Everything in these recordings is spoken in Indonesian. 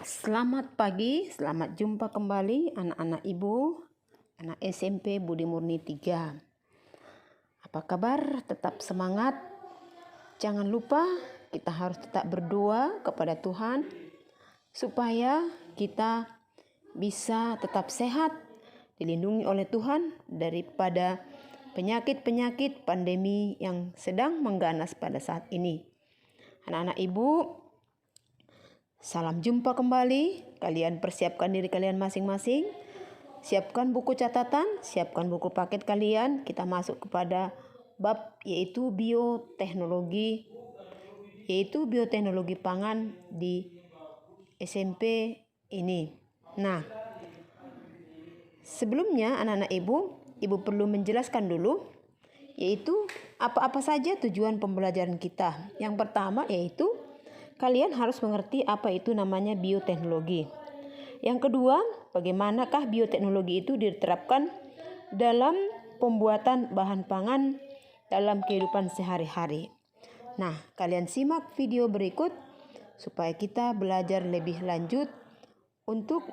Selamat pagi, selamat jumpa kembali anak-anak ibu, anak SMP Budi Murni 3. Apa kabar? Tetap semangat. Jangan lupa kita harus tetap berdoa kepada Tuhan supaya kita bisa tetap sehat, dilindungi oleh Tuhan daripada penyakit-penyakit pandemi yang sedang mengganas pada saat ini. Anak-anak ibu, salam jumpa kembali. Kalian persiapkan diri kalian masing-masing. Siapkan buku catatan, siapkan buku paket kalian. Kita masuk kepada bab yaitu bioteknologi pangan di SMP ini. Nah, sebelumnya anak-anak ibu perlu menjelaskan dulu yaitu apa-apa saja tujuan pembelajaran kita. Yang pertama yaitu kalian harus mengerti apa itu namanya bioteknologi. Yang kedua, bagaimanakah bioteknologi itu diterapkan dalam pembuatan bahan pangan dalam kehidupan sehari-hari. Nah, kalian simak video berikut supaya kita belajar lebih lanjut. Untuk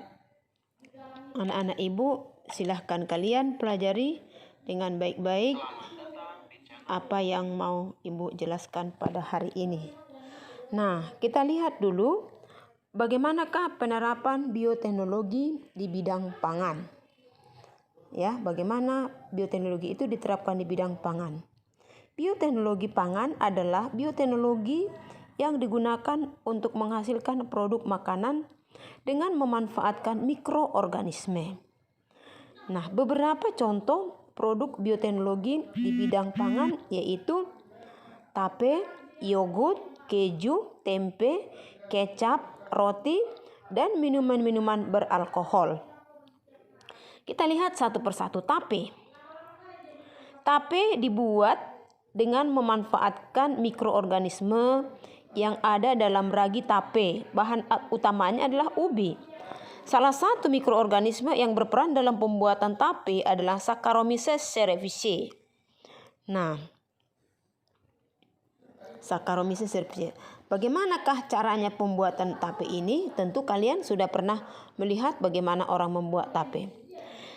anak-anak ibu, silahkan kalian pelajari dengan baik-baik apa yang mau ibu jelaskan pada hari ini. Nah, kita lihat dulu bagaimanakah penerapan bioteknologi di bidang pangan. Ya, bagaimana bioteknologi itu diterapkan di bidang pangan. Bioteknologi pangan adalah bioteknologi yang digunakan untuk menghasilkan produk makanan dengan memanfaatkan mikroorganisme. Nah, beberapa contoh produk bioteknologi di bidang pangan yaitu tape, yogurt, keju, tempe, kecap, roti, dan minuman-minuman beralkohol. Kita lihat satu persatu tape. Tape dibuat dengan memanfaatkan mikroorganisme yang ada dalam ragi tape. Bahan utamanya adalah ubi. Salah satu mikroorganisme yang berperan dalam pembuatan tape adalah Saccharomyces cerevisiae. Nah, Saccharomyces cerevisiae. Bagaimanakah caranya pembuatan tape ini? Tentu kalian sudah pernah melihat bagaimana orang membuat tape.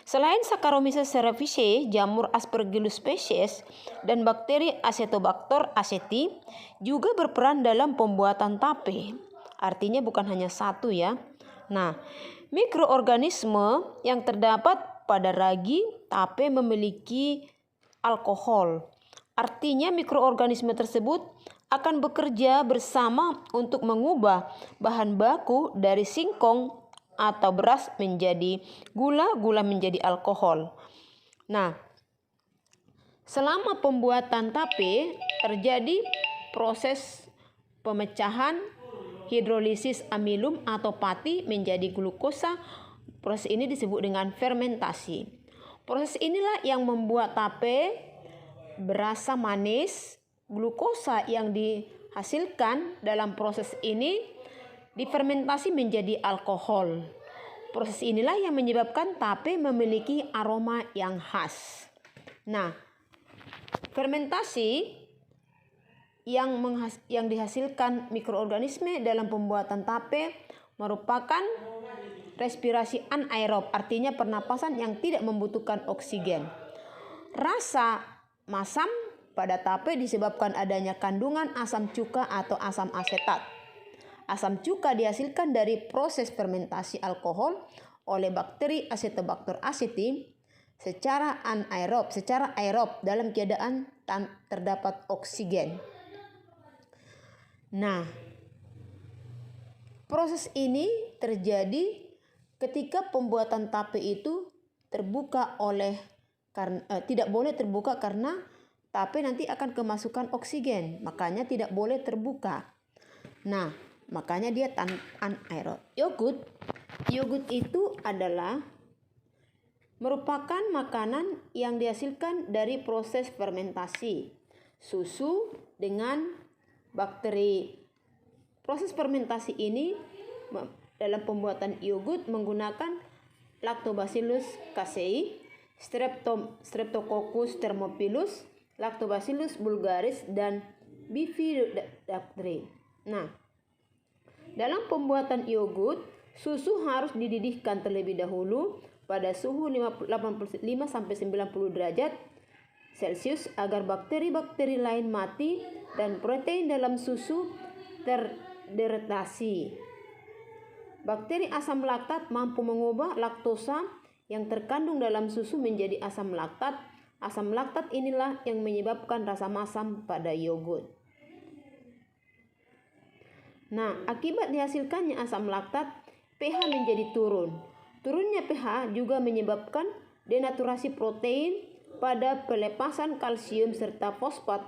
Selain Saccharomyces cerevisiae, jamur Aspergillus species dan bakteri Acetobacter aceti juga berperan dalam pembuatan tape. Artinya bukan hanya satu ya. Nah, mikroorganisme yang terdapat pada ragi tape memiliki alkohol. Artinya mikroorganisme tersebut akan bekerja bersama untuk mengubah bahan baku dari singkong atau beras menjadi gula, gula menjadi alkohol. Nah, selama pembuatan tape terjadi proses pemecahan hidrolisis amilum atau pati menjadi glukosa. Proses ini disebut dengan fermentasi. Proses inilah yang membuat tape berasa manis. Glukosa yang dihasilkan dalam proses ini difermentasi menjadi alkohol. Proses inilah yang menyebabkan tape memiliki aroma yang khas. Nah, fermentasi yang dihasilkan mikroorganisme dalam pembuatan tape merupakan respirasi anaerob, artinya pernapasan yang tidak membutuhkan oksigen. Rasa masam pada tape disebabkan adanya kandungan asam cuka atau asam asetat. Asam cuka dihasilkan dari proses fermentasi alkohol oleh bakteri Acetobacter aceti secara aerob dalam keadaan terdapat oksigen. Nah, proses ini terjadi ketika pembuatan tape itu tidak boleh terbuka karena tape nanti akan kemasukan oksigen, makanya tidak boleh terbuka. Nah, makanya dia anaerob. Yogurt itu adalah merupakan makanan yang dihasilkan dari proses fermentasi susu dengan bakteri. Proses fermentasi ini dalam pembuatan yogurt menggunakan Lactobacillus casei, Streptococcus thermophilus, Lactobacillus vulgaris, dan Bifidobacter. Nah, dalam pembuatan yogurt Susu harus dididihkan terlebih dahulu pada suhu 85-90 derajat Celcius agar bakteri-bakteri lain mati dan protein dalam susu terdeteksi. Bakteri asam laktat mampu mengubah laktosa yang terkandung dalam susu menjadi asam laktat. Asam laktat inilah yang menyebabkan rasa masam pada yogurt. Nah, akibat dihasilkannya asam laktat, pH menjadi turun. Turunnya pH juga menyebabkan denaturasi protein pada pelepasan kalsium serta fosfat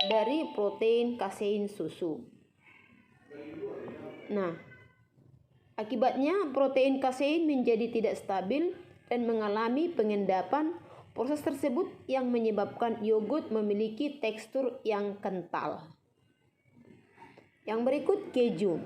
dari protein kasein susu. Nah, akibatnya protein kasein menjadi tidak stabil dan mengalami pengendapan. Proses tersebut yang menyebabkan yogurt memiliki tekstur yang kental. Yang berikut keju.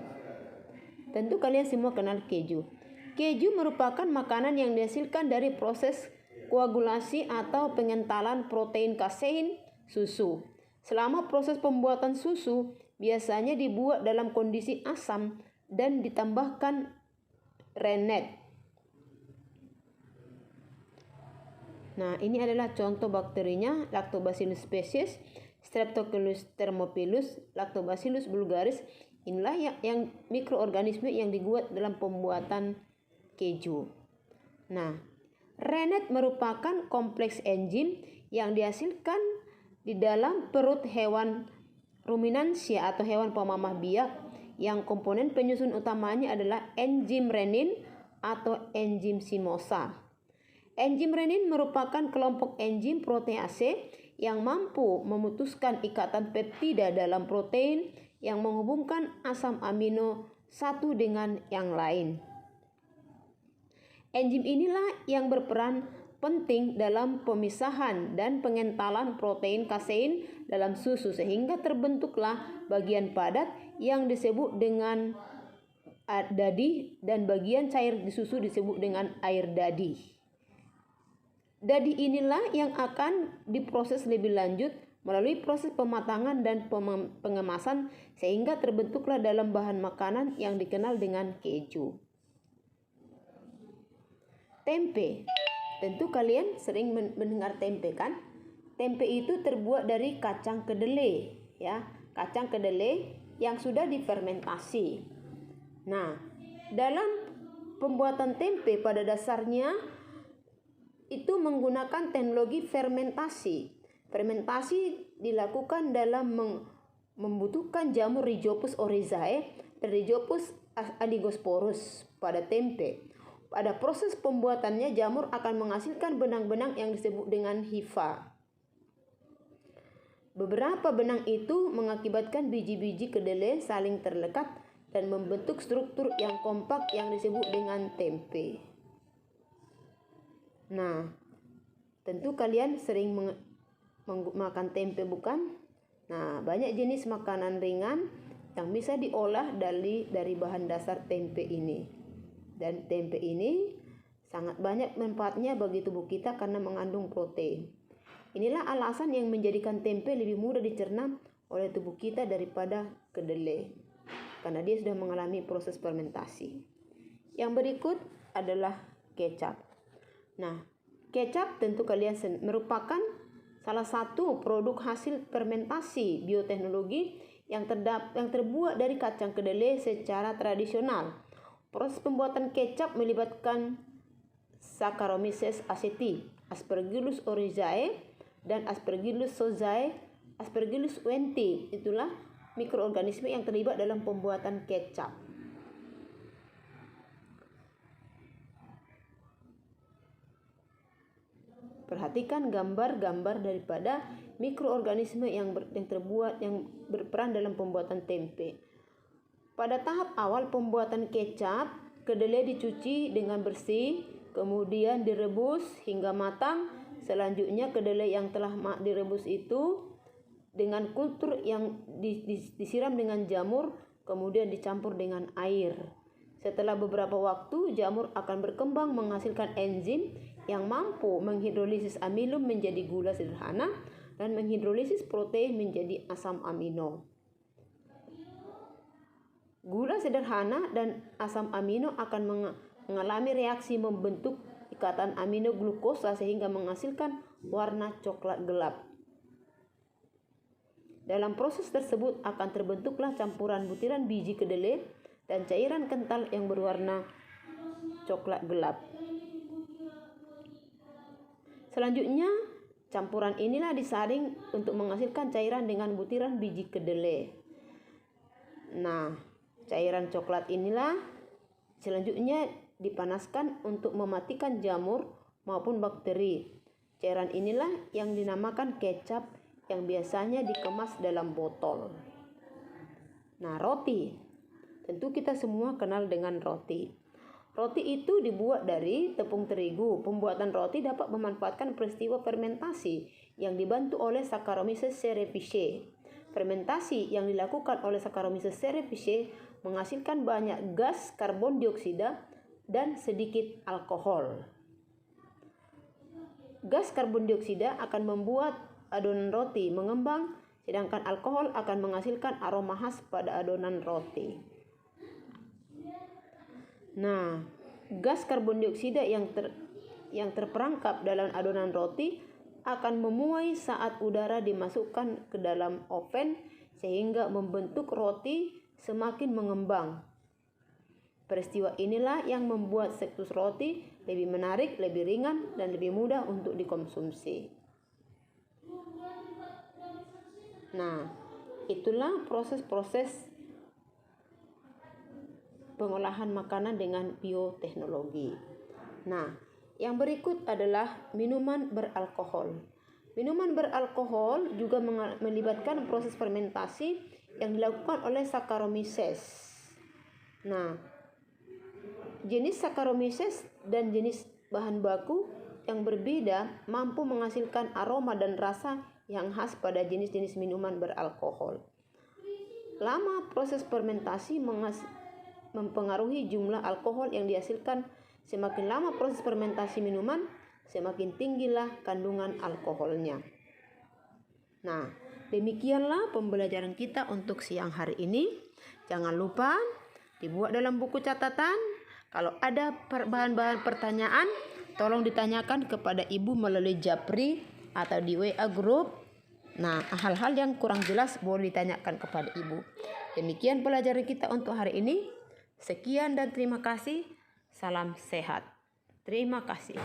Tentu kalian semua kenal keju. Keju merupakan makanan yang dihasilkan dari proses koagulasi atau pengentalan protein kasein susu. Selama proses pembuatan susu biasanya dibuat dalam kondisi asam dan ditambahkan rennet. Nah, ini adalah contoh bakterinya, Lactobacillus species, Streptococcus thermophilus, Lactobacillus vulgaris. Inilah yang mikroorganisme yang dibuat dalam pembuatan keju. Nah, rennet merupakan kompleks enzim yang dihasilkan di dalam perut hewan ruminansia atau hewan pemamah biak yang komponen penyusun utamanya adalah enzim renin atau enzim simosa. Enzim renin merupakan kelompok enzim protease yang mampu memutuskan ikatan peptida dalam protein yang menghubungkan asam amino satu dengan yang lain. Enzim inilah yang berperan penting dalam pemisahan dan pengentalan protein kasein dalam susu sehingga terbentuklah bagian padat yang disebut dengan dadi dan bagian cair di susu disebut dengan air dadi. Dadi inilah yang akan diproses lebih lanjut melalui proses pematangan dan pengemasan sehingga terbentuklah dalam bahan makanan yang dikenal dengan keju. Tempe. Tentu kalian sering mendengar tempe kan? Tempe itu terbuat dari kacang kedelai, ya. Kacang kedelai yang sudah difermentasi. Nah, dalam pembuatan tempe pada dasarnya itu menggunakan teknologi fermentasi. Fermentasi dilakukan dalam membutuhkan jamur Rhizopus oryzae dan Rhizopus adigosporus pada tempe. Pada proses pembuatannya, jamur akan menghasilkan benang-benang yang disebut dengan hifa. Beberapa benang itu mengakibatkan biji-biji kedelai saling terlekat dan membentuk struktur yang kompak yang disebut dengan tempe. Nah, tentu kalian sering makan tempe bukan? Nah, banyak jenis makanan ringan yang bisa diolah dari bahan dasar tempe ini. Dan tempe ini sangat banyak manfaatnya bagi tubuh kita karena mengandung protein. Inilah alasan yang menjadikan tempe lebih mudah dicerna oleh tubuh kita daripada kedelai, karena dia sudah mengalami proses fermentasi. Yang berikut adalah kecap. Nah, kecap tentu kalian merupakan salah satu produk hasil fermentasi bioteknologi yang terbuat dari kacang kedelai secara tradisional. Proses pembuatan kecap melibatkan Saccharomyces aceti, Aspergillus oryzae, dan Aspergillus shozae, Aspergillus oentei. Itulah mikroorganisme yang terlibat dalam pembuatan kecap. Perhatikan gambar-gambar daripada mikroorganisme yang berperan dalam pembuatan tempe. Pada tahap awal pembuatan kecap, kedelai dicuci dengan bersih, kemudian direbus hingga matang. Selanjutnya kedelai yang telah direbus itu dengan kultur yang disiram dengan jamur, kemudian dicampur dengan air. Setelah beberapa waktu, jamur akan berkembang menghasilkan enzim yang mampu menghidrolisis amilum menjadi gula sederhana dan menghidrolisis protein menjadi asam amino. Gula sederhana dan asam amino akan mengalami reaksi membentuk ikatan amino glukosa sehingga menghasilkan warna coklat gelap. Dalam proses tersebut akan terbentuklah campuran butiran biji kedelai dan cairan kental yang berwarna coklat gelap. Selanjutnya, campuran inilah disaring untuk menghasilkan cairan dengan butiran biji kedelai. Nah, cairan coklat inilah selanjutnya dipanaskan untuk mematikan jamur maupun bakteri. Cairan inilah yang dinamakan kecap yang biasanya dikemas dalam botol. Nah, roti. Tentu kita semua kenal dengan roti. Roti itu dibuat dari tepung terigu. Pembuatan roti dapat memanfaatkan peristiwa fermentasi yang dibantu oleh Saccharomyces cerevisiae. Fermentasi yang dilakukan oleh Saccharomyces cerevisiae menghasilkan banyak gas karbon dioksida dan sedikit alkohol. Gas karbon dioksida akan membuat adonan roti mengembang, sedangkan alkohol akan menghasilkan aroma khas pada adonan roti. Nah, gas karbon dioksida yang terperangkap dalam adonan roti akan memuai saat udara dimasukkan ke dalam oven sehingga membentuk roti semakin mengembang. Peristiwa inilah yang membuat tekstur roti lebih menarik, lebih ringan, dan lebih mudah untuk dikonsumsi. Nah, itulah proses-proses pengolahan makanan dengan bioteknologi. Nah, yang berikut adalah minuman beralkohol. Minuman beralkohol juga melibatkan proses fermentasi yang dilakukan oleh Saccharomyces. Nah, jenis Saccharomyces dan jenis bahan baku yang berbeda mampu menghasilkan aroma dan rasa yang khas pada jenis-jenis minuman beralkohol. Lama proses fermentasi mempengaruhi jumlah alkohol yang dihasilkan. Semakin lama proses fermentasi minuman, semakin tinggilah kandungan alkoholnya. Nah, demikianlah pembelajaran kita untuk siang hari ini. Jangan lupa dibuat dalam buku catatan. Kalau ada bahan-bahan pertanyaan, tolong ditanyakan kepada Ibu melalui Japri atau di WA group. Nah, hal-hal yang kurang jelas boleh ditanyakan kepada Ibu. Demikian pelajaran kita untuk hari ini. Sekian dan terima kasih. Salam sehat. Terima kasih.